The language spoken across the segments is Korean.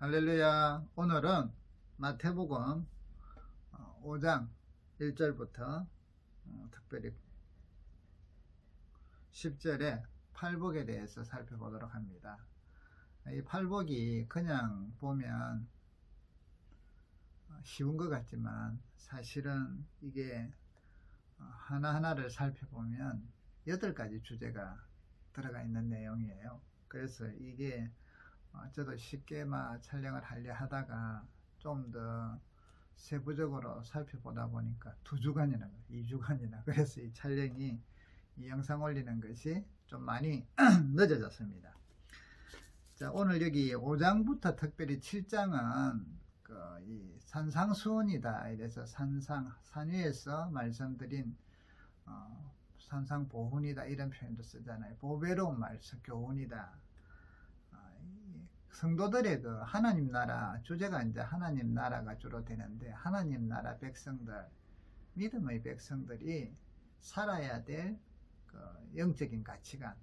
할렐루야. 오늘은 마태복음 5장 1절부터 특별히 10절에 팔복에 대해서 살펴보도록 합니다. 이 팔복이 그냥 보면 쉬운 것 같지만 사실은 이게 하나하나를 살펴보면 8가지 주제가 들어가 있는 내용이에요. 그래서 이게 저도 쉽게 촬영을 하려 하다가 좀 더 세부적으로 살펴보다 보니까 2주간이나 2주간이나 그래서 이 촬영이 이 영상 올리는 것이 좀 많이 늦어졌습니다. 자, 오늘 여기 5장부터 특별히 7장은 이 산상수훈이다. 이래서 산 위에서 말씀드린 산상보훈이다 이런 표현도 쓰잖아요. 보배로운 말씀 교훈이다. 성도들의 하나님 나라 주제가 이제 하나님 나라가 주로 되는데, 하나님 나라 백성들, 믿음의 백성들이 살아야 될 영적인 가치관,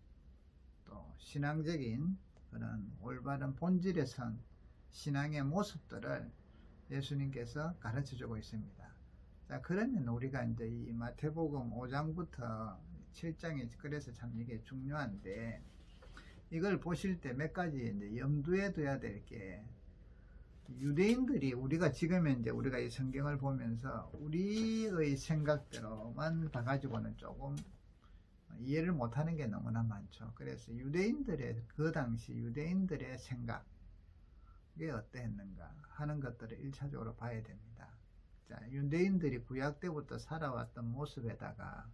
또 신앙적인 그런 올바른 본질에 선 신앙의 모습들을 예수님께서 가르쳐 주고 있습니다. 자, 그러면 우리가 이제 이 마태복음 5장부터 7장이 그래서 참 이게 중요한데, 이걸 보실 때 몇 가지 이제 염두에 둬야 될 게, 유대인들이 우리가 지금 이제 우리가 이 성경을 보면서 우리의 생각대로만 봐가지고는 조금 이해를 못하는 게 너무나 많죠. 그래서 유대인들의 그 당시 유대인들의 생각, 이게 어떠했는가 하는 것들을 1차적으로 봐야 됩니다. 자, 유대인들이 구약 때부터 살아왔던 모습에다가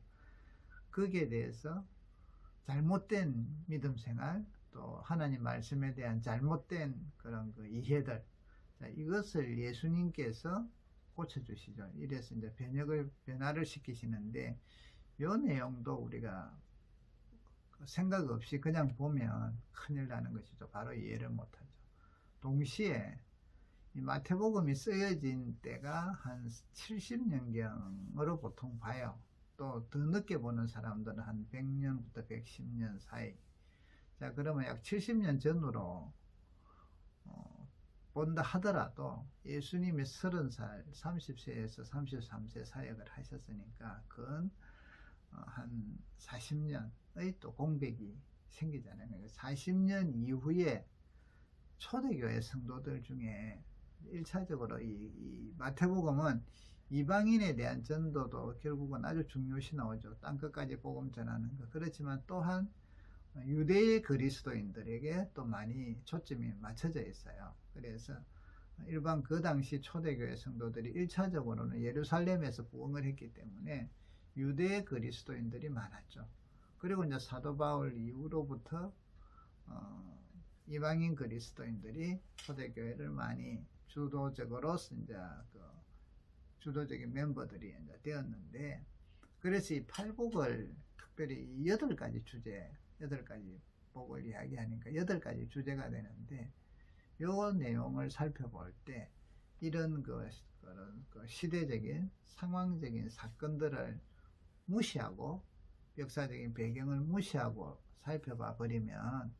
거기에 대해서 잘못된 믿음 생활, 또 하나님 말씀에 대한 잘못된 그런 이해들, 자, 이것을 예수님께서 고쳐주시죠. 이래서 이제 변화를 시키시는데, 이 내용도 우리가 생각 없이 그냥 보면 큰일 나는 것이죠. 바로 이해를 못하죠. 동시에 이 마태복음이 쓰여진 때가 한 70년경으로 보통 봐요. 또 더 늦게 보는 사람들은 한 100년부터 110년 사이. 자, 그러면 약 70년 전으로 본다 하더라도 예수님이 30살, 30세에서 33세 사역을 하셨으니까 그건 한 40년의 또 공백이 생기잖아요. 40년 이후에 초대교회 성도들 중에 1차적으로 이 마태복음은 이방인에 대한 전도도 결국은 아주 중요시 나오죠. 땅끝까지 복음 전하는 것. 그렇지만 또한 유대의 그리스도인들에게 또 많이 초점이 맞춰져 있어요. 그래서 일반 그 당시 초대교회 성도들이 1차적으로는 예루살렘에서 부흥을 했기 때문에 유대의 그리스도인들이 많았죠. 그리고 이제 사도 바울 이후로부터 이방인 그리스도인들이 초대교회를 많이 주도적으로 이제 주도적인 멤버들이 이제 되었는데, 그래서 이 팔복을 특별히 이 8가지 주제, 8가지 복을 이야기하니까 8가지 주제가 되는데, 요 내용을 살펴볼 때 이런 그런 시대적인 상황적인 사건들을 무시하고 역사적인 배경을 무시하고 살펴봐 버리면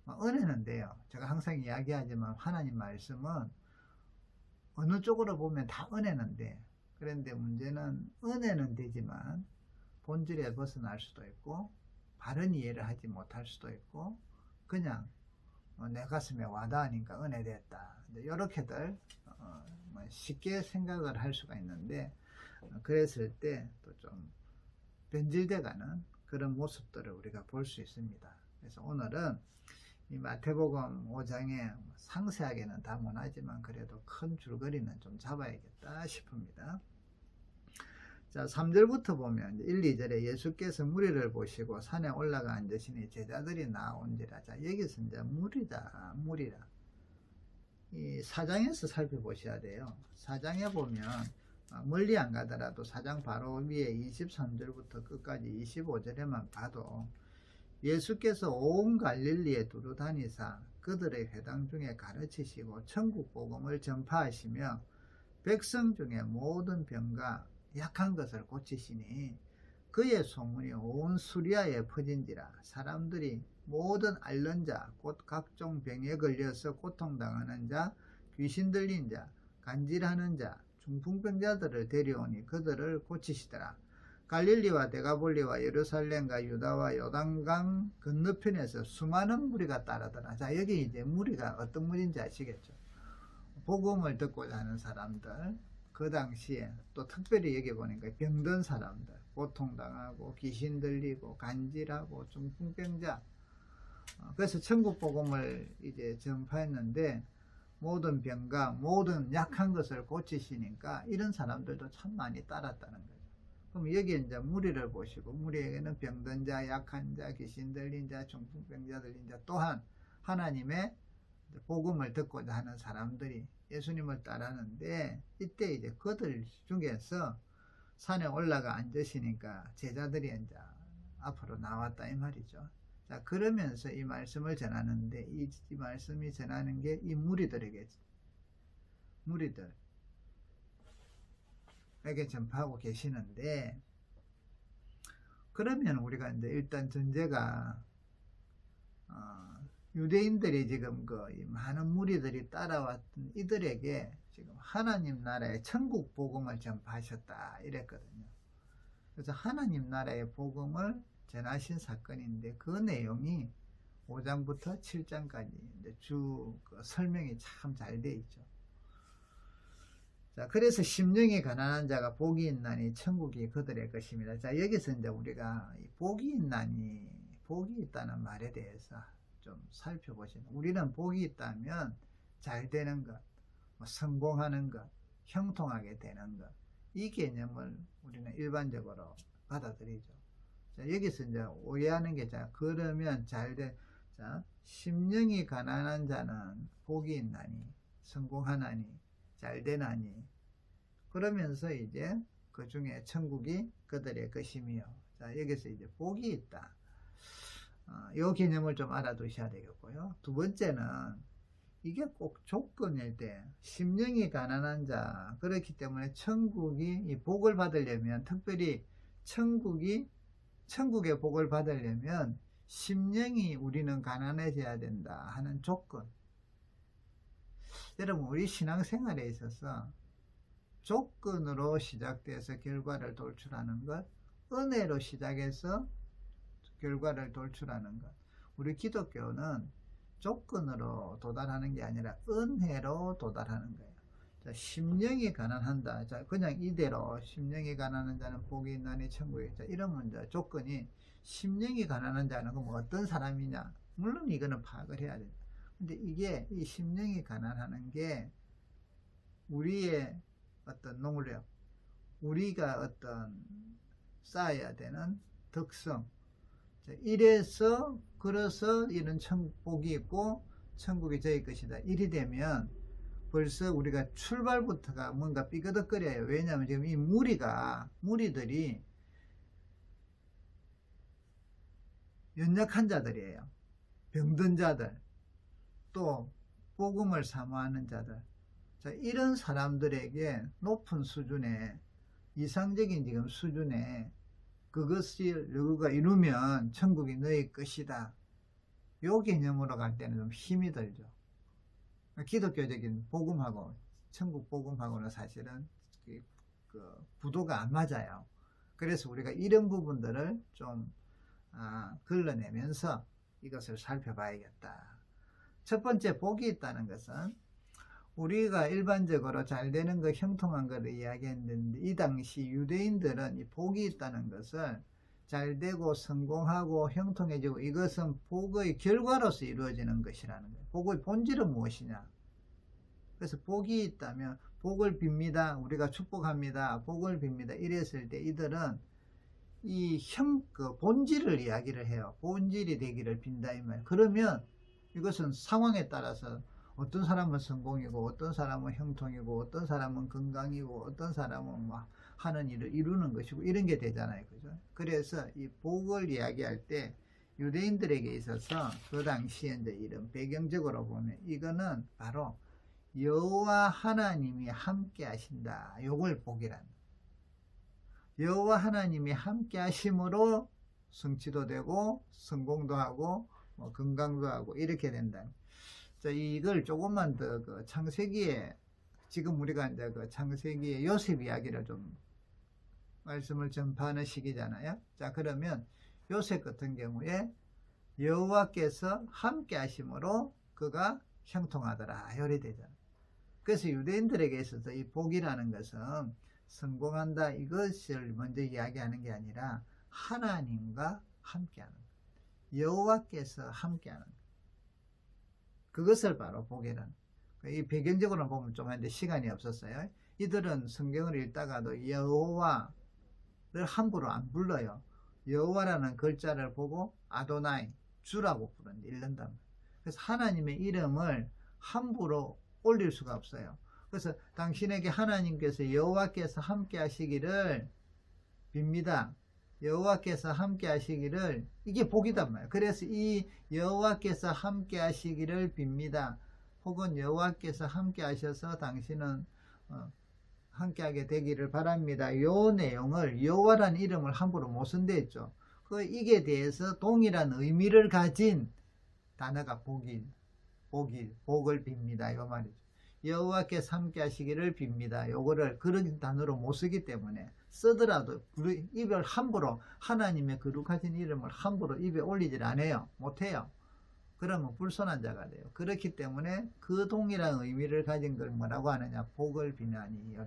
은혜는 돼요. 제가 항상 이야기하지만 하나님 말씀은 어느 쪽으로 보면 다 은혜는 돼. 그런데 문제는 은혜는 되지만 본질에 벗어날 수도 있고 바른 이해를 하지 못할 수도 있고 그냥 내 가슴에 와닿으니까 은혜 됐다, 이렇게들 쉽게 생각을 할 수가 있는데, 그랬을 때 또 좀 변질돼가는 그런 모습들을 우리가 볼 수 있습니다. 그래서 오늘은 이 마태복음 5장에 상세하게는 다 못하지만 그래도 큰 줄거리는 좀 잡아야겠다 싶습니다. 자, 3절부터 보면 1, 2절에 예수께서 무리를 보시고 산에 올라가 앉으시니 제자들이 나온지라. 자, 여기서 이제 무리다, 무리라. 이 4장에서 살펴보셔야 돼요. 4장에 보면 멀리 안 가더라도 4장 바로 위에 23절부터 끝까지 25절에만 봐도 예수께서 온 갈릴리에 두루 다니사 그들의 회당 중에 가르치시고 천국 복음을 전파하시며 백성 중에 모든 병과 약한 것을 고치시니 그의 소문이 온 수리아에 퍼진지라. 사람들이 모든 앓는 자, 곧 각종 병에 걸려서 고통당하는 자, 귀신 들린 자, 간질하는 자, 중풍병자들을 데려오니 그들을 고치시더라. 갈릴리와 데가볼리와 예루살렘과 유다와 요단강 건너편에서 수많은 무리가 따르더라. 자, 여기 이제 무리가 어떤 무리인지 아시겠죠? 복음을 듣고자 하는 사람들, 그 당시에 또 특별히 여기 보니까 병든 사람들, 고통당하고 귀신 들리고 간질하고 중풍병자. 그래서 천국 복음을 이제 전파했는데 모든 병과 모든 약한 것을 고치시니까 이런 사람들도 참 많이 따랐다는 거죠. 그럼 여기 이제 무리를 보시고, 무리에게는 병든 자, 약한 자, 귀신 들린 자, 중풍병자 들린 자, 또한 하나님의 복음을 듣고자 하는 사람들이 예수님을 따르는데, 이때 이제 그들 중에서 산에 올라가 앉으시니까 제자들이 이제 앞으로 나왔다 이 말이죠. 자, 그러면서 이 말씀을 전하는데, 이 말씀이 전하는 게 이 무리들에게 전파하고 계시는데, 그러면 우리가 이제 일단 전제가 유대인들이 지금 많은 무리들이 따라왔던 이들에게 지금 하나님 나라의 천국 복음을 전파하셨다 이랬거든요. 그래서 하나님 나라의 복음을 전하신 사건인데, 그 내용이 5장부터 7장까지 주 설명이 참 잘 돼 있죠. 자, 그래서 심령이 가난한 자가 복이 있나니 천국이 그들의 것입니다. 자, 여기서 이제 우리가 복이 있나니, 복이 있다는 말에 대해서 좀 살펴보시면, 우리는 복이 있다면 잘 되는 것, 성공하는 것, 형통하게 되는 것, 이 개념을 우리는 일반적으로 받아들이죠. 자, 여기서 이제 오해하는 게, 자, 그러면 자, 심령이 가난한 자는 복이 있나니, 성공하나니, 잘 되나니, 그러면서 이제 그 중에 천국이 그들의 것이며, 자, 여기서 이제 복이 있다. 이 개념을 좀 알아두셔야 되겠고요. 두 번째는 이게 꼭 조건일 때, 심령이 가난한 자, 그렇기 때문에 천국이 이 복을 받으려면, 특별히 천국의 복을 받으려면 심령이 우리는 가난해져야 된다 하는 조건. 여러분, 우리 신앙생활에 있어서 조건으로 시작돼서 결과를 돌출하는 것, 은혜로 시작해서 결과를 돌출하는 것. 우리 기독교는 조건으로 도달하는 게 아니라 은혜로 도달하는 거예요. 자, 심령이 가난한다. 자, 그냥 이대로 심령이 가난한 자는 복이 있나니 천국에 있다. 이러면 이제 조건이, 심령이 가난한 자는 그럼 어떤 사람이냐? 물론 이거는 파악을 해야 된다. 근데 이게, 이 심령이 가난하는 게 우리의 어떤 노력, 우리가 어떤 쌓아야 되는 덕성, 그래서 이런 복이 있고 천국이 저희 것이다. 이리 되면 벌써 우리가 출발부터가 뭔가 삐그덕거려요. 왜냐하면 지금 이 무리들이 연약한 자들이에요. 병든 자들, 또 복음을 사모하는 자들. 자, 이런 사람들에게 높은 수준의, 이상적인 지금 수준의 그것을 너희가 이루면 천국이 너희 것이다. 요 개념으로 갈 때는 좀 힘이 들죠. 기독교적인 복음하고 천국 복음하고는 사실은 그 구도가 안 맞아요. 그래서 우리가 이런 부분들을 좀 걸러내면서 이것을 살펴봐야겠다. 첫 번째, 복이 있다는 것은 우리가 일반적으로 잘 되는 것, 형통한 것을 이야기했는데, 이 당시 유대인들은 이 복이 있다는 것을 잘 되고 성공하고 형통해지고, 이것은 복의 결과로서 이루어지는 것이라는 거예요. 복의 본질은 무엇이냐? 그래서 복이 있다면 복을 빕니다. 우리가 축복합니다. 복을 빕니다. 이랬을 때 이들은 그 본질을 이야기를 해요. 본질이 되기를 빈다 이 말. 그러면 이것은 상황에 따라서 어떤 사람은 성공이고, 어떤 사람은 형통이고, 어떤 사람은 건강이고, 어떤 사람은 막 하는 일을 이루는 것이고, 이런 게 되잖아요. 그죠? 그래서 이 복을 이야기할 때 유대인들에게 있어서 그 당시에 이제 이런 배경적으로 보면 이거는 바로 여호와 하나님이 함께 하신다. 요걸 복이란다. 여호와 하나님이 함께 하심으로 성취도 되고 성공도 하고 뭐 건강도 하고 이렇게 된다. 자, 이걸 조금만 더 그 창세기에 지금 우리가 이제 그 창세기의 요셉 이야기를 좀 말씀을 전파하는 시기잖아요. 자, 그러면 요셉 같은 경우에 여호와께서 함께 하심으로 그가 형통하더라 이래 되잖아. 그래서 유대인들에게 있어서 이 복이라는 것은 성공한다 이것을 먼저 이야기하는 게 아니라 하나님과 함께하는 여호와께서 함께하는 그것을 바로 복이라는. 이 배경적으로 보면 좀 한데 시간이 없었어요. 이들은 성경을 읽다가도 여호와를 함부로 안 불러요. 여호와라는 글자를 보고 아도나이 주라고 읽는단 말이에요. 그래서 하나님의 이름을 함부로 올릴 수가 없어요. 그래서 당신에게 하나님께서 여호와께서 함께 하시기를 빕니다. 여호와께서 함께 하시기를, 이게 복이단 말이에요. 그래서 이 여호와께서 함께 하시기를 빕니다. 혹은 여호와께서 함께 하셔서 당신은 함께하게 되기를 바랍니다. 요 내용을 여호와라는 이름을 함부로 못 쓴다 했죠. 이게 대해서 동일한 의미를 가진 단어가 복을 빕니다. 요 말이죠. 여호와께서 함께 하시기를 빕니다. 요거를 그런 단어로 못 쓰기 때문에 쓰더라도 입을 함부로 하나님의 거룩하신 이름을 함부로 입에 올리질 않아요. 못해요. 그러면 불손한 자가 돼요. 그렇기 때문에 그 동일한 의미를 가진 걸 뭐라고 하느냐, 복을 비나니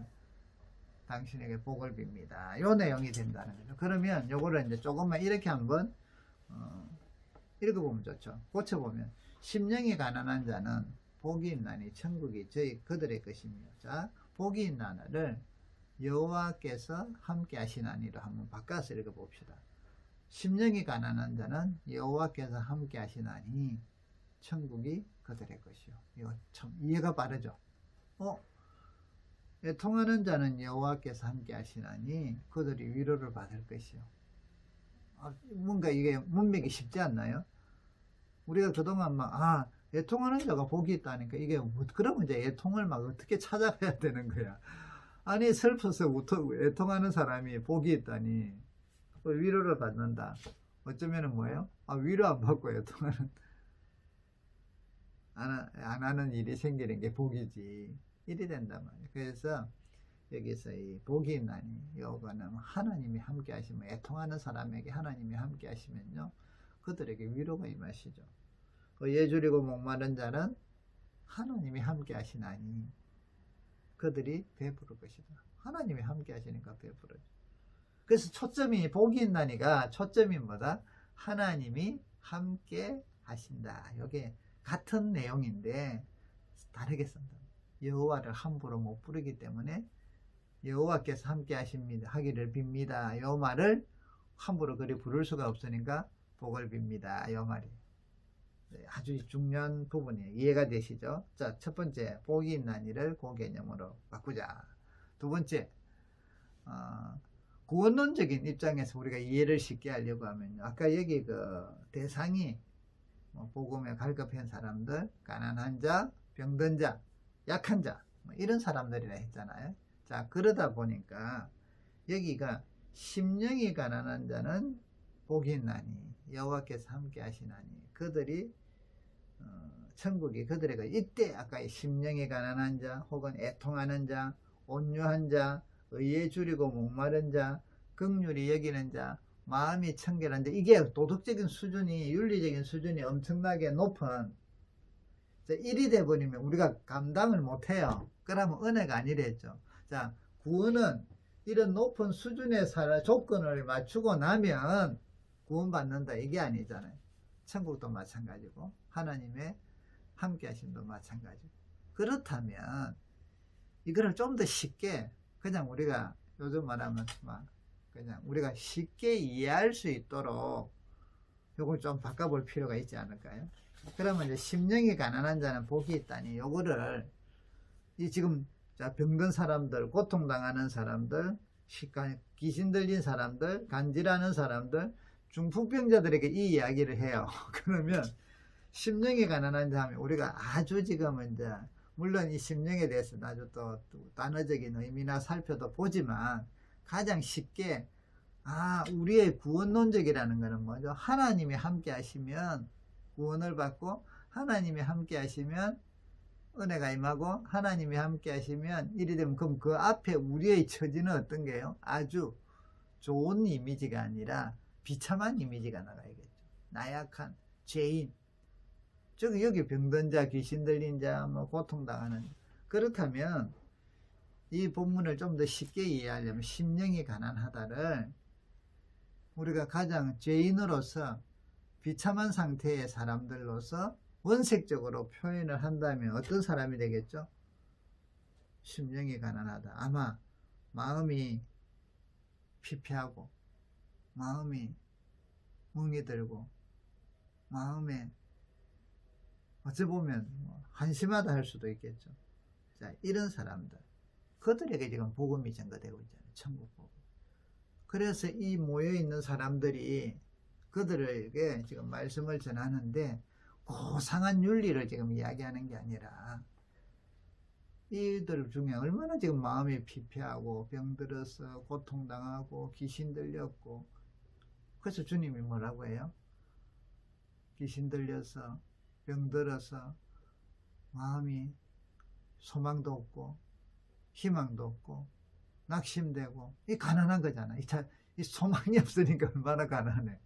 당신에게 복을 빕니다. 요 내용이 된다는 거죠. 그러면 요거를 이제 조금만 이렇게 한번 읽어보면 좋죠. 고쳐보면 심령이 가난한 자는 복이 있나니 천국이 그들의 것이며. 자, 복이 있나를 여호와께서 함께 하시나니로 한번 바꿔서 읽어봅시다. 심령이 가난한 자는 여호와께서 함께 하시나니 천국이 그들의 것이요. 이거 참 이해가 빠르죠. 애통하는 자는 여호와께서 함께 하시나니 그들이 위로를 받을 것이요. 뭔가 이게 문맥이 쉽지 않나요? 우리가 그동안 막 애통하는 자가 복이 있다니까 이게 그러면 이제 애통을 막 어떻게 찾아가야 되는 거야. 아니 슬퍼서 애통하는 사람이 복이 있다니 위로를 받는다. 어쩌면은 뭐예요? 위로 안 받고 애통하는 안 하는 일이 생기는 게 복이지. 일이 된단 말이에요. 그래서 여기서 이 복이 있나니 요거는 하나님이 함께 하시면, 애통하는 사람에게 하나님이 함께 하시면요 그들에게 위로가 임하시죠. 예줄이고 목마른 자는 하나님이 함께 하시나니 그들이 배부를 것이다. 하나님이 함께 하시니까 배부르죠. 그래서 초점이 복이 있나니가 초점이 뭐다? 하나님이 함께 하신다. 이게 같은 내용인데 다르게 쓴다. 여호와를 함부로 못 부르기 때문에 여호와께서 함께 하기를 빕니다. 요 말을 함부로 그리 부를 수가 없으니까 복을 빕니다. 요 말이 아주 중요한 부분이에요. 이해가 되시죠? 자, 첫 번째 복이 있나니를 그 개념으로 바꾸자. 두 번째 구원론적인 입장에서 우리가 이해를 쉽게 하려고 하면 아까 여기 그 대상이 복음에 갈급한 사람들, 가난한 자, 병든 자, 약한 자 이런 사람들이라 했잖아요. 자, 그러다 보니까 여기가 심령이 가난한 자는 복이 있나니 여호와께서 함께 하시나니 그들이 천국이 그들에게 이때 아까 심령이 가난한 자 혹은 애통하는 자, 온유한 자, 의에 줄이고 목마른 자, 긍휼히 여기는 자, 마음이 청결한 자, 이게 도덕적인 수준이 윤리적인 수준이 엄청나게 높은 일이 돼버리면 우리가 감당을 못해요. 그러면 은혜가 아니랬죠. 자, 구원은 이런 높은 수준의 조건을 맞추고 나면 구원받는다 이게 아니잖아요. 천국도 마찬가지고 하나님의 함께 하심도 마찬가지고. 그렇다면 이거를 좀 더 쉽게 그냥 우리가 요즘 말하면 그냥 우리가 쉽게 이해할 수 있도록 요걸 좀 바꿔볼 필요가 있지 않을까요? 그러면 이제 심령이 가난한 자는 복이 있다니 요거를 지금 병든 사람들, 고통당하는 사람들, 귀신 들린 사람들, 간질하는 사람들, 중풍병자들에게 이 이야기를 해요. 그러면 심령이 가난한 자 하면 우리가 아주 지금은 이제 물론 이 심령에 대해서 아주 또 단어적인 의미나 살펴도 보지만 가장 쉽게 우리의 구원론적이라는 것은 뭐죠? 하나님이 함께 하시면 구원을 받고, 하나님이 함께 하시면 은혜가 임하고, 하나님이 함께 하시면 이리 되면, 그럼 그 앞에 우리의 처지는 어떤 게요? 아주 좋은 이미지가 아니라 비참한 이미지가 나가야겠죠. 나약한 죄인, 즉 여기 병든 자, 귀신 들린 자, 뭐 고통당하는. 그렇다면 이 본문을 좀 더 쉽게 이해하려면 심령이 가난하다를 우리가 가장 죄인으로서 비참한 상태의 사람들로서 원색적으로 표현을 한다면 어떤 사람이 되겠죠? 심령이 가난하다. 아마 마음이 피폐하고, 마음이 멍이 들고, 마음에 어찌 보면 한심하다 할 수도 있겠죠. 자, 이런 사람들, 그들에게 지금 복음이 전가되고 있잖아요. 천국 복음. 그래서 이 모여있는 사람들이 그들에게 지금 말씀을 전하는데, 고상한 윤리를 지금 이야기하는 게 아니라 이들 중에 얼마나 지금 마음이 피폐하고 병들어서 고통당하고 귀신 들렸고, 그래서 주님이 뭐라고 해요? 귀신 들려서 병들어서 마음이 소망도 없고 희망도 없고 낙심되고, 이 가난한 거잖아. 이 소망이 없으니까 얼마나 가난해.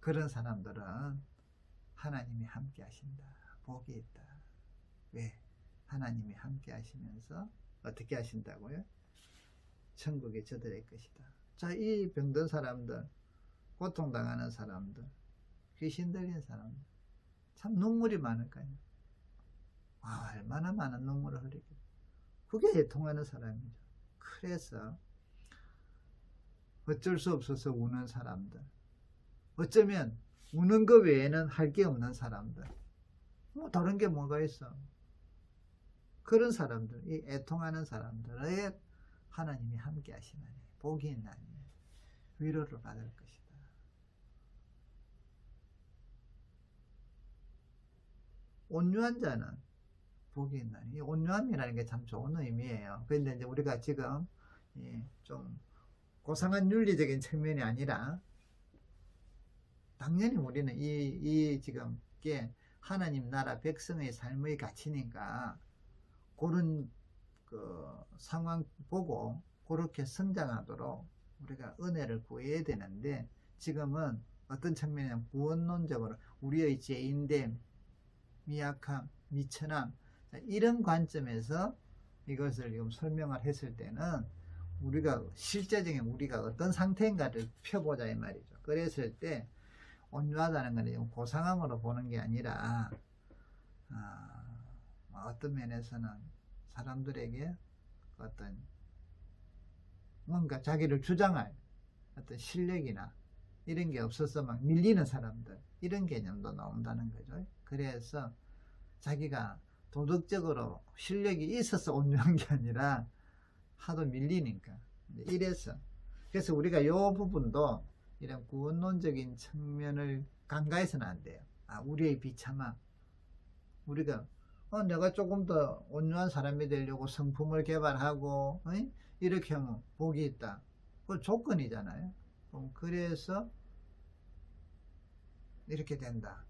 그런 사람들은 하나님이 함께 하신다. 복이 있다. 왜? 하나님이 함께 하시면서 어떻게 하신다고요? 천국이 저들의 것이다. 자, 이 병든 사람들, 고통당하는 사람들, 귀신 들린 사람들, 참 눈물이 많을까요? 얼마나 많은 눈물을 흘리겠어요. 그게 애통하는 사람이죠. 그래서 어쩔 수 없어서 우는 사람들, 어쩌면 우는 것 외에는 할 게 없는 사람들, 다른 게 뭐가 있어? 그런 사람들, 이 애통하는 사람들에 하나님이 함께 하시나니 복이 있나니 위로를 받을 것이다. 온유한 자는 복이 있나니, 이 온유함이라는 게 참 좋은 의미예요. 그런데 이제 우리가 지금 좀 고상한 윤리적인 측면이 아니라, 당연히 우리는 이 지금 게 하나님 나라 백성의 삶의 가치니까 그런 그 상황 보고 그렇게 성장하도록 우리가 은혜를 구해야 되는데, 지금은 어떤 측면이냐면 구원론적으로 우리의 죄인됨, 미약함, 미천함, 이런 관점에서 이것을 지금 설명을 했을 때는 우리가 실제적인 우리가 어떤 상태인가를 펴보자 이 말이죠. 그랬을 때 온유하다는 것은 고상함으로 보는 게 아니라 어떤 면에서는 사람들에게 어떤 뭔가 자기를 주장할 어떤 실력이나 이런 게 없어서 막 밀리는 사람들, 이런 개념도 나온다는 거죠. 그래서 자기가 도덕적으로 실력이 있어서 온유한 게 아니라 하도 밀리니까. 그래서 우리가 이 부분도 이런 구원론적인 측면을 간과해서는 안 돼요. 우리의 비참함, 우리가 내가 조금 더 온유한 사람이 되려고 성품을 개발하고 이렇게 하면 복이 있다. 그 조건이잖아요. 그래서 이렇게 된다.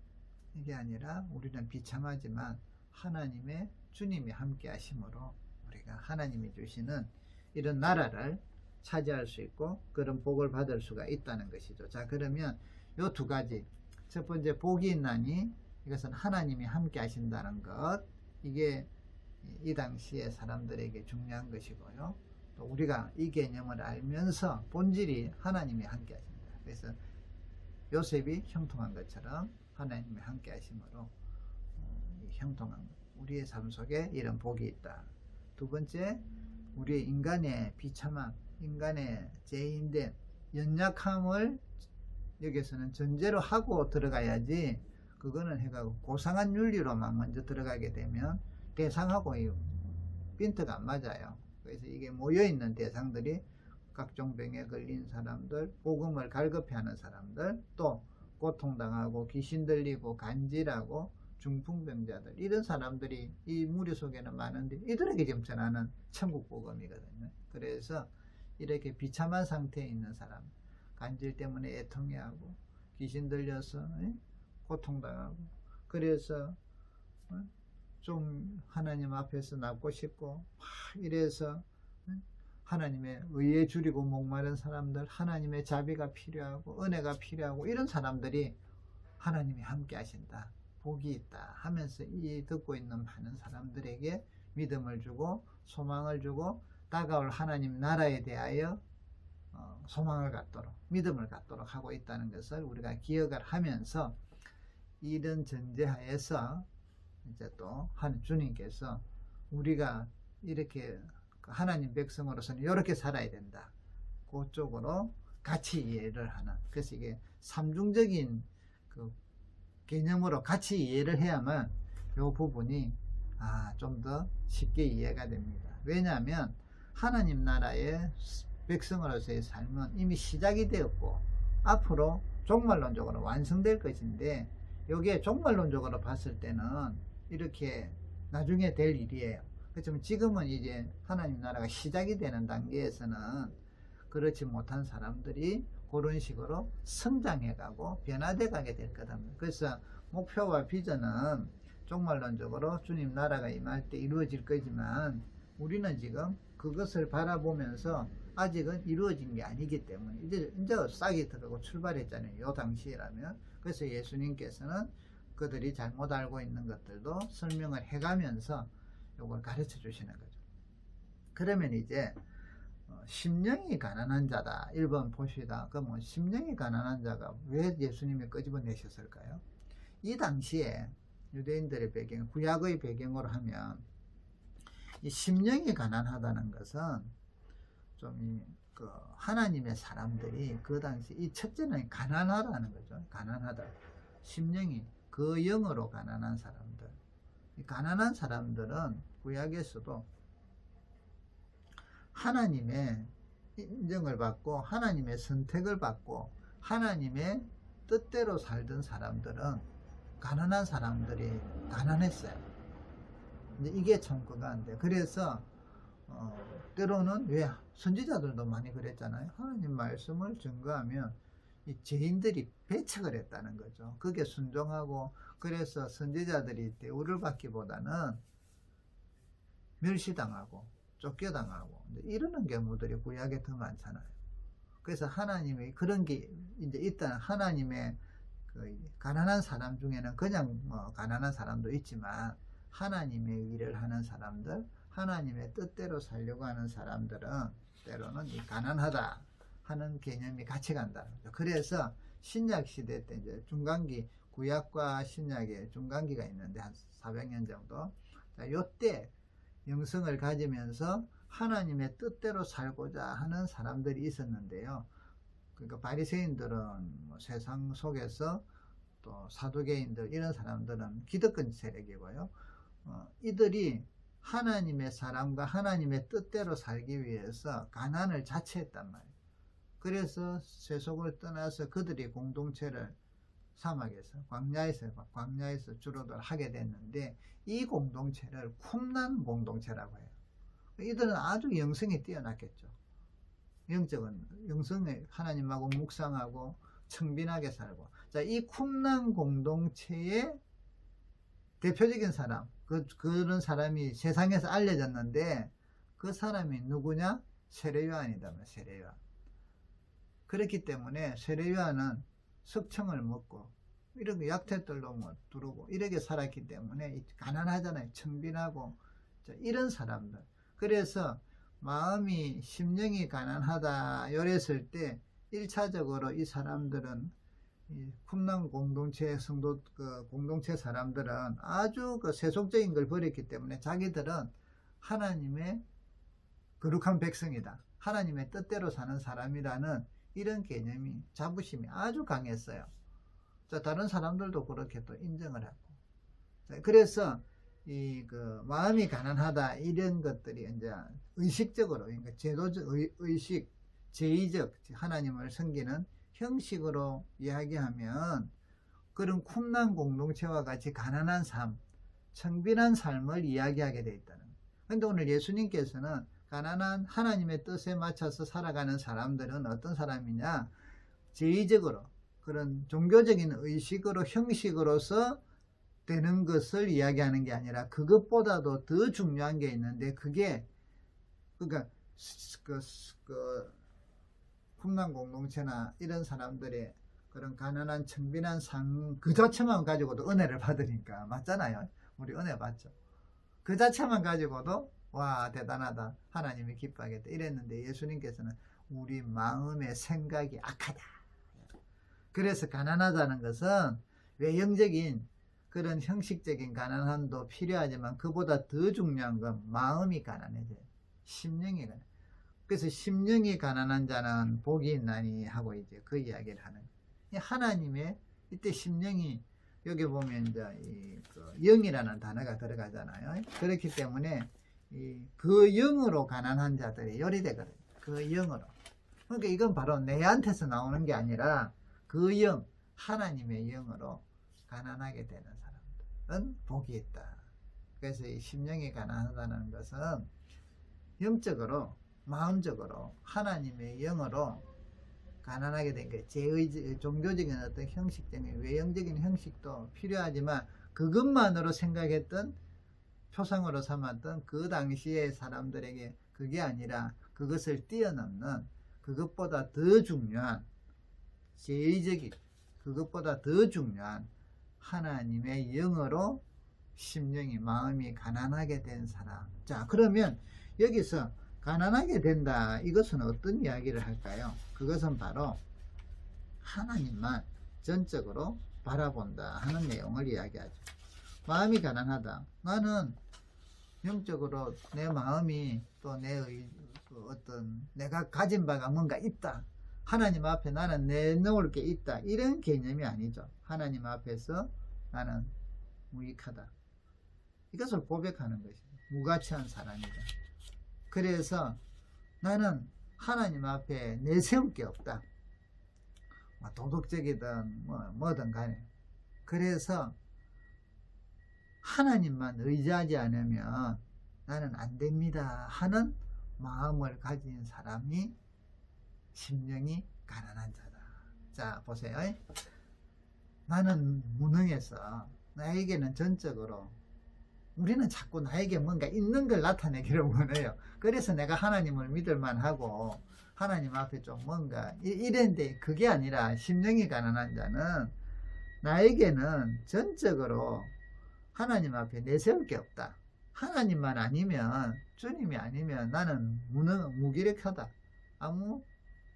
이게 아니라 우리는 비참하지만 하나님의 주님이 함께 하심으로 우리가 하나님이 주시는 이런 나라를 차지할 수 있고 그런 복을 받을 수가 있다는 것이죠. 자, 그러면 요 두 가지, 첫 번째 복이 있나니 이것은 하나님이 함께 하신다는 것, 이게 이 당시의 사람들에게 중요한 것이고요. 또 우리가 이 개념을 알면서 본질이 하나님이 함께 하신다. 그래서 요셉이 형통한 것처럼 하나님이 함께 하심으로 형통한 우리의 삶 속에 이런 복이 있다. 두 번째, 우리의 인간의 비참함, 인간의 죄인됨, 연약함을 여기서는 전제로 하고 들어가야지, 그거는 해가지고 고상한 윤리로만 먼저 들어가게 되면 대상하고 핀트가 안 맞아요. 그래서 이게 모여있는 대상들이 각종 병에 걸린 사람들, 복음을 갈급해하는 사람들, 또 고통당하고 귀신 들리고 간질하고 중풍병자들 이런 사람들이 이 무리 속에는 많은데 이들에게 지금 전하는 천국 복음이거든요. 그래서 이렇게 비참한 상태에 있는 사람, 간질 때문에 애통해하고 귀신 들려서 고통당하고 그래서 좀 하나님 앞에서 낫고 싶고 막 이래서 하나님의 의에 줄이고 목마른 사람들, 하나님의 자비가 필요하고 은혜가 필요하고 이런 사람들이 하나님이 함께 하신다, 복이 있다 하면서 이 듣고 있는 많은 사람들에게 믿음을 주고 소망을 주고 다가올 하나님 나라에 대하여 소망을 갖도록 믿음을 갖도록 하고 있다는 것을 우리가 기억을 하면서 이런 전제하에서 이제 또 주님께서 우리가 이렇게 하나님 백성으로서는 이렇게 살아야 된다, 그쪽으로 같이 이해를 하는, 그래서 이게 삼중적인 그 개념으로 같이 이해를 해야만 이 부분이 좀 더 쉽게 이해가 됩니다. 왜냐하면 하나님 나라의 백성으로서의 삶은 이미 시작이 되었고 앞으로 종말론적으로 완성될 것인데, 이게 종말론적으로 봤을 때는 이렇게 나중에 될 일이에요. 그렇지만 지금은 이제 하나님 나라가 시작이 되는 단계에서는 그렇지 못한 사람들이 그런 식으로 성장해가고 변화돼 가게 될 거다. 그래서 목표와 비전은 종말론적으로 주님 나라가 임할 때 이루어질 거지만 우리는 지금 그것을 바라보면서 아직은 이루어진 게 아니기 때문에 이제 싹이 들어가고 출발했잖아요. 요 당시라면. 그래서 예수님께서는 그들이 잘못 알고 있는 것들도 설명을 해가면서 요걸 가르쳐 주시는 거죠. 그러면 이제 심령이 가난한 자다 1번 봅시다. 그러면 심령이 가난한 자가 왜 예수님이 끄집어내셨을까요? 이 당시에 유대인들의 배경, 구약의 배경으로 하면 이 심령이 가난하다는 것은 좀 하나님의 사람들이 그 당시 이 첫째는 가난하다는 거죠. 가난하다. 심령이 그 영으로 가난한 사람들. 이 가난한 사람들은 구약에서도 하나님의 인정을 받고 하나님의 선택을 받고 하나님의 뜻대로 살던 사람들은 가난한 사람들이 가난했어요. 근데 이게 참 그거 안 돼요. 그래서 때로는 왜 선지자들도 많이 그랬잖아요. 하나님 말씀을 증거하면 이 죄인들이 배척을 했다는 거죠. 그게 순종하고 그래서 선지자들이 대우를 받기보다는 멸시당하고 쫓겨당하고 이러는 경우들이 구약에 더 많잖아요. 그래서 하나님이 그런 게 이제 일단 하나님의 가난한 사람 중에는 그냥 가난한 사람도 있지만 하나님의 일을 하는 사람들, 하나님의 뜻대로 살려고 하는 사람들은 때로는 이 가난하다 하는 개념이 같이 간다. 그래서 신약 시대 때 이제 중간기, 구약과 신약의 중간기가 있는데 한 400년 정도. 자, 요때 영성을 가지면서 하나님의 뜻대로 살고자 하는 사람들이 있었는데요. 그러니까 바리새인들은 세상 속에서 또 사두개인들 이런 사람들은 기득권 세력이고요. 이들이 하나님의 사람과 하나님의 뜻대로 살기 위해서 가난을 자처했단 말이에요. 그래서 세속을 떠나서 그들이 공동체를 사막에서 광야에서 주로들 하게 됐는데 이 공동체를 쿰난 공동체라고 해요. 이들은 아주 영성이 뛰어났겠죠. 영성에 하나님하고 묵상하고 청빈하게 살고. 자, 이 쿰난 공동체의 대표적인 사람, 그런 사람이 세상에서 알려졌는데 그 사람이 누구냐? 세례요한이다. 세례요한. 그렇기 때문에 세례요한은 석청을 먹고 이렇게 약태들로 두르고 이렇게 살았기 때문에 가난하잖아요. 청빈하고. 자, 이런 사람들. 그래서 마음이 심령이 가난하다 이랬을 때 1차적으로 이 사람들은 이 쿰난 공동체 성도 공동체 사람들은 아주 세속적인 걸 버렸기 때문에 자기들은 하나님의 거룩한 백성이다, 하나님의 뜻대로 사는 사람이라는 이런 개념이 자부심이 아주 강했어요. 자, 다른 사람들도 그렇게 또 인정을 하고. 자, 그래서 마음이 가난하다 이런 것들이 이제 의식적으로, 그러니까 제도적 의식, 제의적 하나님을 섬기는 형식으로 이야기하면 그런 쿰란 공동체와 같이 가난한 삶, 청빈한 삶을 이야기하게 되어 있다는 거예요. 그런데 오늘 예수님께서는 가난한 하나님의 뜻에 맞춰서 살아가는 사람들은 어떤 사람이냐, 제의적으로 그런 종교적인 의식으로 형식으로서 되는 것을 이야기하는 게 아니라 그것보다도 더 중요한 게 있는데, 그게 그러니까 쿰란 공동체나 이런 사람들의 그런 가난한 청빈한 삶 그 자체만 가지고도 은혜를 받으니까, 맞잖아요. 우리 은혜 받죠. 그 자체만 가지고도 와 대단하다, 하나님이 기뻐하겠다 이랬는데, 예수님께서는 우리 마음의 생각이 악하다. 그래서 가난하다는 것은 외형적인 그런 형식적인 가난함도 필요하지만 그보다 더 중요한 건 마음이 가난해져요. 심령이 가난해. 그래서 심령이 가난한 자는 복이 있나니 하고 이제 그 이야기를 하는 거예요. 하나님의 이때 심령이, 여기 보면 이제 영이라는 단어가 들어가잖아요. 그렇기 때문에 그 영으로 가난한 자들이 요리되거든요. 그 영으로. 그러니까 이건 바로 내한테서 나오는 게 아니라 그 영, 하나님의 영으로 가난하게 되는 사람들은 복이 있다. 그래서 이 심령이 가난하다는 것은 영적으로, 마음적으로 하나님의 영으로 가난하게 된 거예요. 종교적인 어떤 형식적인, 외형적인 형식도 필요하지만 그것만으로 생각했던, 표상으로 삼았던 그 당시의 사람들에게 그게 아니라 그것을 뛰어넘는, 그것보다 더 중요한, 제의적인, 그것보다 더 중요한 하나님의 영으로 심령이, 마음이 가난하게 된 사람. 자, 그러면 여기서 가난하게 된다, 이것은 어떤 이야기를 할까요? 그것은 바로 하나님만 전적으로 바라본다 하는 내용을 이야기하죠. 마음이 가난하다. 나는 영적으로 내 마음이, 또 내 어떤 내가 가진 바가 뭔가 있다, 하나님 앞에 나는 내놓을 게 있다, 이런 개념이 아니죠. 하나님 앞에서 나는 무익하다, 이것을 고백하는 것이죠. 무가치한 사람이다. 그래서 나는 하나님 앞에 내세울 게 없다, 도덕적이든 뭐든 간에. 그래서 하나님만 의지하지 않으면 나는 안 됩니다 하는 마음을 가진 사람이 심령이 가난한 자다. 자, 보세요. 나는 무능해서 나에게는 전적으로, 우리는 자꾸 나에게 뭔가 있는 걸 나타내기를 원해요. 그래서 내가 하나님을 믿을 만하고 하나님 앞에 좀 뭔가 이랬는데, 그게 아니라 심령이 가난한 자는 나에게는 전적으로 하나님 앞에 내세울 게 없다. 하나님만 아니면, 주님이 아니면 나는 무기력하다, 아무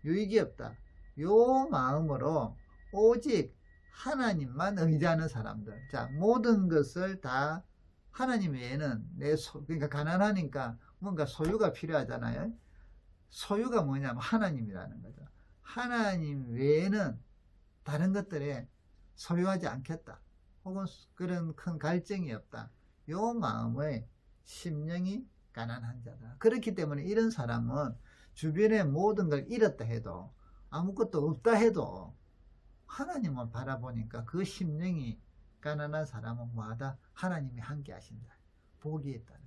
유익이 없다, 요 마음으로 오직 하나님만 의지하는 사람들. 자, 모든 것을 다 하나님 외에는 그러니까 가난하니까 뭔가 소유가 필요하잖아요. 소유가 뭐냐면 하나님이라는 거죠. 하나님 외에는 다른 것들에 소유하지 않겠다, 혹은 그런 큰 갈증이 없다, 요 마음의 심령이 가난한 자다. 그렇기 때문에 이런 사람은 주변의 모든 걸 잃었다 해도, 아무것도 없다 해도 하나님을 바라보니까 그 심령이 가난한 사람은 뭐하다? 하나님이 함께 하신다, 복이 있다는.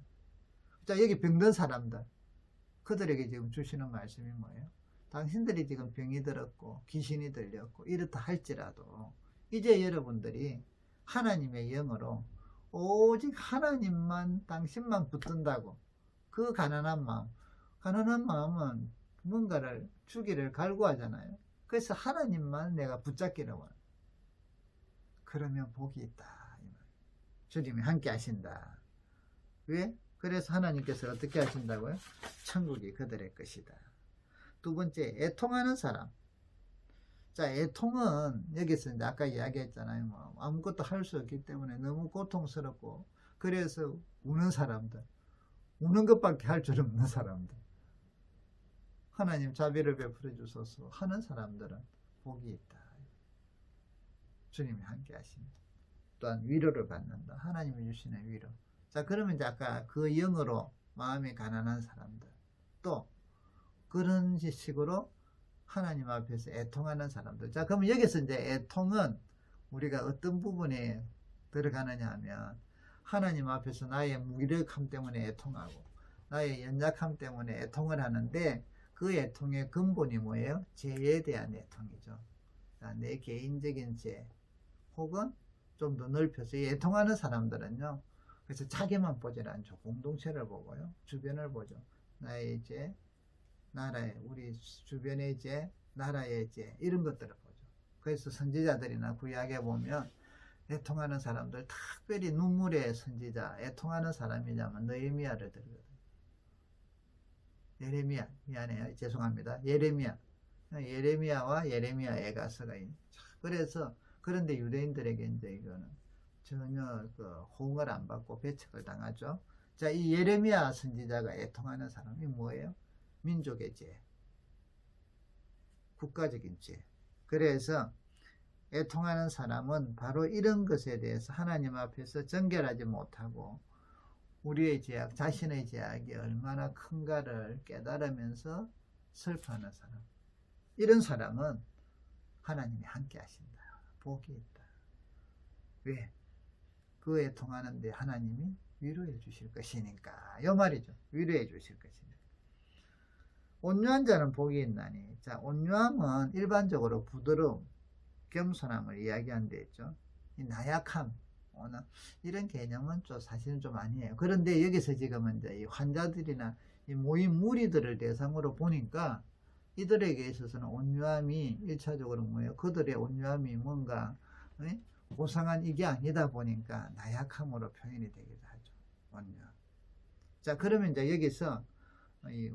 자, 여기 병든 사람들, 그들에게 지금 주시는 말씀이 뭐예요? 당신들이 지금 병이 들었고 귀신이 들렸고 이렇다 할지라도 이제 여러분들이 하나님의 영으로 오직 하나님만, 당신만 붙든다고, 그 가난한 마음은 뭔가를 주기를 갈구하잖아요. 그래서 하나님만 내가 붙잡기를 원해. 그러면 복이 있다, 주님이 함께 하신다. 왜? 그래서 하나님께서 어떻게 하신다고요? 천국이 그들의 것이다. 두 번째, 애통하는 사람. 자, 애통은 여기서 이제 아까 이야기했잖아요. 아무것도 할 수 없기 때문에 너무 고통스럽고, 그래서 우는 사람들, 우는 것밖에 할 줄 없는 사람들, 하나님 자비를 베풀어 주소서 하는 사람들은 복이 있다. 주님이 함께 하십니다. 또한 위로를 받는다. 하나님이 주시는 위로. 자, 그러면 이제 아까 그 영으로 마음이 가난한 사람들, 또 그런 식으로 하나님 앞에서 애통하는 사람들. 자, 그러면 여기서 이제 애통은 우리가 어떤 부분에 들어가느냐 하면 하나님 앞에서 나의 무기력함 때문에 애통하고 나의 연약함 때문에 애통을 하는데 그 애통의 근본이 뭐예요? 죄에 대한 애통이죠. 내 개인적인 죄 혹은 좀 더 넓혀서 애통하는 사람들은요, 그래서 자기만 보질 않죠. 공동체를 보고요, 주변을 보죠. 나의 죄, 나라의, 우리 주변의 죄, 나라의 죄, 이런 것들을 보죠. 그래서 선지자들이나 구약에 보면 애통하는 사람들, 특별히 눈물의 선지자, 애통하는 사람이냐면 느헤미야를 들거든요. 예레미야, 미안해요, 죄송합니다. 예레미야와 예레미야 애가서가 있는. 그래서 그런데 유대인들에게 이제 이거는 전혀 호응을 안 받고 배척을 당하죠. 자, 이 예레미야 선지자가 애통하는 사람이 뭐예요? 민족의 죄, 국가적인 죄. 그래서 애통하는 사람은 바로 이런 것에 대해서 하나님 앞에서 정결하지 못하고 우리의 죄악, 자신의 죄악이 얼마나 큰가를 깨달으면서 슬퍼하는 사람. 이런 사람은 하나님이 함께 하신다. 복이 있다. 왜? 그 애통하는데 하나님이 위로해 주실 것이니까. 이 말이죠. 위로해 주실 것이니까. 온유한 자는 복이 있나니. 자, 온유함은 일반적으로 부드러움, 겸손함을 이야기한 데 있죠. 이 나약함, 이런 개념은 사실은 좀 아니에요. 그런데 여기서 지금 이제 이 환자들이나 이 모인 무리들을 대상으로 보니까 이들에게 있어서는 온유함이 1차적으로 뭐예요? 그들의 온유함이 뭔가 고상한 이게 아니다 보니까 나약함으로 표현이 되기도 하죠. 온유함. 자, 그러면 이제 여기서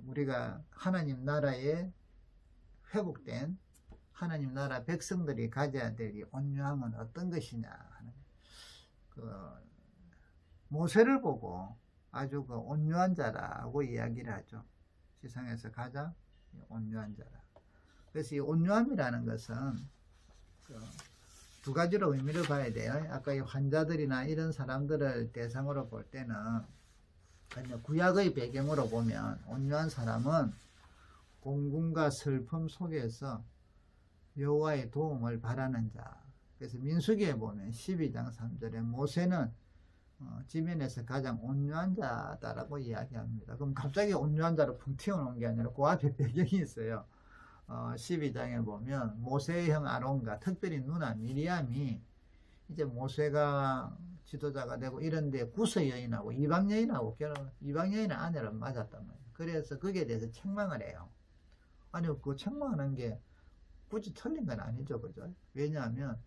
우리가 하나님 나라에 회복된 하나님 나라 백성들이 가져야 될 이 온유함은 어떤 것이냐 하는 모세를 보고 아주 온유한 자라고 이야기를 하죠. 세상에서 가장 온유한 자라. 그래서 이 온유함이라는 것은 두 가지로 의미를 봐야 돼요. 아까 이 환자들이나 이런 사람들을 대상으로 볼 때는 구약의 배경으로 보면 온유한 사람은 공군과 슬픔 속에서 여호와의 도움을 바라는 자. 그래서 민수기에 보면 12장 3절에 모세는 지면에서 가장 온유한 자다라고 이야기합니다. 그럼 갑자기 온유한 자로 풍 튀어나온 게 아니라 그 앞에 배경이 있어요. 12장에 보면 모세의 형 아론과 특별히 누나 미리암이 이제 모세가 지도자가 되고 이런데 구스 여인하고 이방 여인하고 이방 여인의 아내를 맞았단 말이에요. 그래서 거기에 대해서 책망을 해요. 아니, 그 책망하는 게 굳이 틀린 건 아니죠, 그죠? 왜냐하면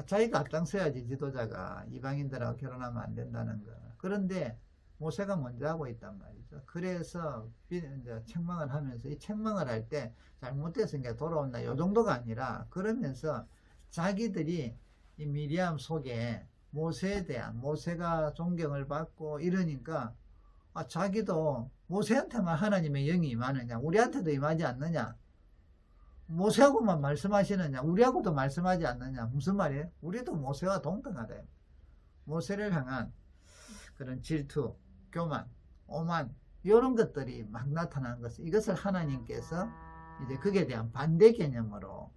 자기가 앞장서야지 지도자가 이방인들하고 결혼하면 안 된다는 거. 그런데 모세가 먼저 하고 있단 말이죠. 그래서 이제 책망을 하면서 이 책망을 할 때 잘못됐으니까 돌아온다 요 정도가 아니라 그러면서 자기들이 이 미리암 속에 모세에 대한 모세가 존경을 받고 이러니까 자기도 모세한테만 하나님의 영이 임하느냐 우리한테도 임하지 않느냐 모세하고만 말씀하시느냐 우리하고도 말씀하지 않느냐 무슨 말이에요? 우리도 모세와 동등하다. 모세를 향한 그런 질투, 교만, 오만 이런 것들이 막 나타나는 것을 이것을 하나님께서 이제 그에 대한 반대 개념으로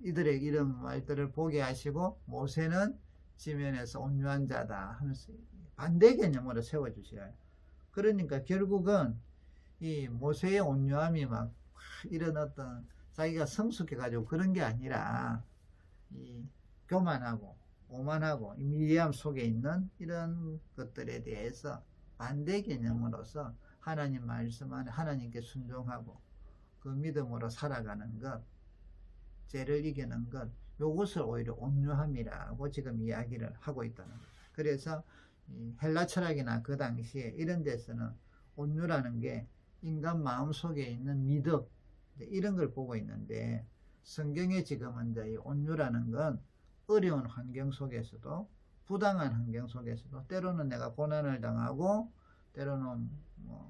이들의 이런 말들을 보게 하시고 모세는 지면에서 온유한 자다 하면서 반대 개념으로 세워주셔요. 그러니까 결국은 이 모세의 온유함이 막 이런 어떤 자기가 성숙해가지고 그런 게 아니라 이 교만하고 오만하고 이 미리암 속에 있는 이런 것들에 대해서 반대 개념으로서 하나님 말씀 안에 하나님께 순종하고 그 믿음으로 살아가는 것, 죄를 이기는 것, 이것을 오히려 온유함이라고 지금 이야기를 하고 있다는 거죠. 그래서 이 헬라 철학이나 그 당시에 이런 데서는 온유라는 게 인간 마음속에 있는 미덕 이런 걸 보고 있는데 성경에 지금은 이제 이 온유라는 건 어려운 환경 속에서도 부당한 환경 속에서도 때로는 내가 고난을 당하고 때로는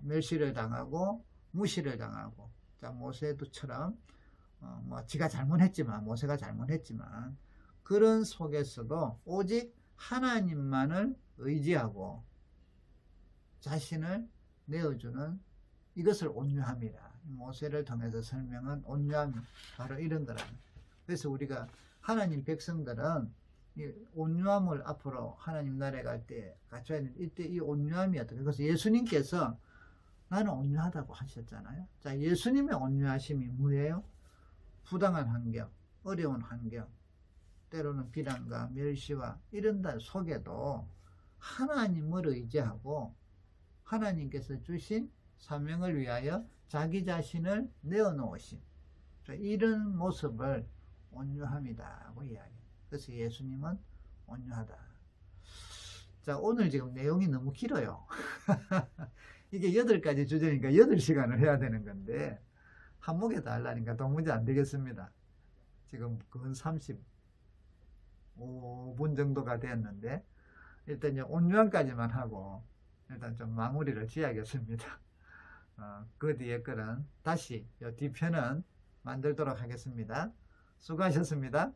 멸시를 당하고 무시를 당하고 자 모세도처럼 지가 잘못했지만 모세가 잘못했지만 그런 속에서도 오직 하나님만을 의지하고 자신을 내어주는 이것을 온유함이라 모세를 통해서 설명한 온유함이 바로 이런 거랍니다. 그래서 우리가 하나님 백성들은 이 온유함을 앞으로 하나님 나라에 갈 때 갖춰야 되는데, 이때 이 온유함이 어떻게, 그래서 예수님께서 나는 온유하다고 하셨잖아요. 자, 예수님의 온유하심이 뭐예요? 부당한 환경, 어려운 환경, 때로는 비난과 멸시와 이런 데 속에도 하나님을 의지하고 하나님께서 주신 사명을 위하여 자기 자신을 내어놓으신 이런 모습을 온유함이다고 이야기해요. 그래서 예수님은 온유하다. 자, 오늘 지금 내용이 너무 길어요. 이게 8가지 주제니까 8시간을 해야 되는 건데 한 목에 다 하려니까 도무지 안 되겠습니다. 지금 근 35분 정도가 됐는데 일단 이제 온유함까지만 하고 일단 좀 마무리를 지어야겠습니다. 그 뒤에 거는 다시 이 뒤편은 만들도록 하겠습니다. 수고하셨습니다.